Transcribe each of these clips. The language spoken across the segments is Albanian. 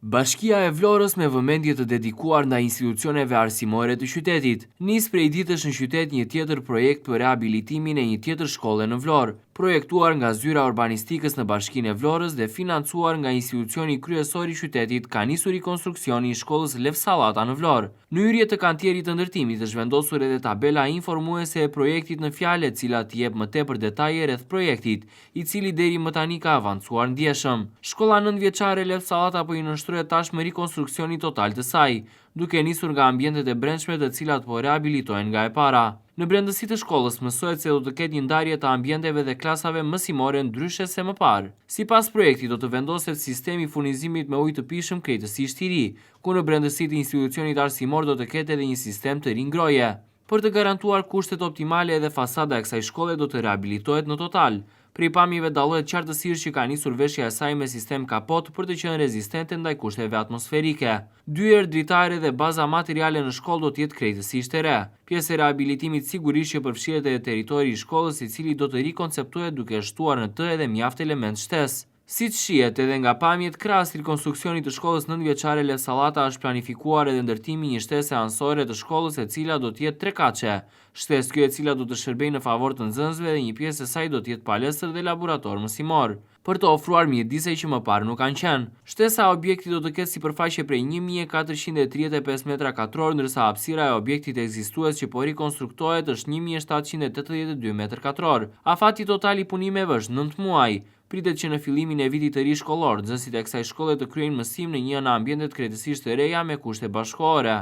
Bashkia e Vlorës me vëmendje të dedikuar ndaj institucioneve arsimore të qytetit. Nis prej ditësh në qytet një tjetër projekt për rehabilitimin e një tjetër shkolle në Vlorë, projektuar nga Zyra Urbanistikës në Bashkinë e Vlorës dhe financuar nga institucioni kryesor i qytetit. Ka nisur rikonstruksioni i shkollës Lev Sallata në Vlorë. Në hyrje të kantierit të ndërtimit është vendosur edhe tabela informuese e projektit në fjalë, e cila jep më tepër detaje rreth projektit, i cili deri më tani ka avancuar ndjeshëm. Shkolla 9-vjeçare Lev Sallata po i nënshtrohet tashmë rikonstruksioni total të saj, duke nisur nga ambientet e brendshme të cilat po rehabilitohen nga e para. Në brendësi të shkollës mësohet se do të ketë një ndarje të ambienteve dhe klasave mësimore ndryshe se më parë. Sipas projektit do të vendoset sistemi i furnizimit me ujë të pishëm krejtësisht i ri, ku në brendësi të institucionit arsimor do të ketë edhe një sistem të ri ngroje. Për të garantuar kushtet optimale edhe fasada e kësaj shkolle do të rehabilitohet në total. Prej pamjeve dallohet qartësisht që ka nisur veshja e saj me sistem kapot për të qenë rezistente ndaj kushteve atmosferike. Dyer dritare dhe baza materiale në shkollë do të jetë krejtësisht e re. Pjesë e rehabilitimit sigurisht që përfshihet edhe territori i shkollës, i cili do të rikonceptohet duke shtuar në të edhe mjaft element shtesë. Siç shihet edhe nga pamjet, krahas rikonstruksionit të shkollës 9-vjeçare Lev Sallata është planifikuar edhe ndërtimi i një shtese ansore të shkollës, e cila do të jetë trekaqe. Shtesë kjo e cila do të shërbejë në favor të nxënësve dhe një pjesë e saj do të jetë palestër dhe laborator mësimor, për të ofruar mjedise që më parë nuk kanë qenë. Shtesa e objektit do të ketë sipërfaqe prej 1435 metra katror, ndërsa hapësira e objektit ekzistues që po rikonstruktohet është 1782 metër katror. Afati total i punimeve është 9 muaj. Pritet që në fillimin e vitit të ri shkollor, nxënësit e kësaj shkolle të kryejnë mësim në një nga ambientet krejtësisht të reja me kushte bashkëkohore.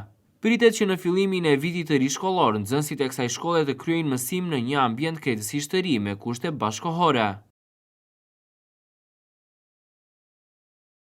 Pritet që në fillimin e vitit të ri shkollor, nxënësit e kësaj shkolle të kryejnë mësim në një ambient krejtësisht të ri me kushte bashkëkohore.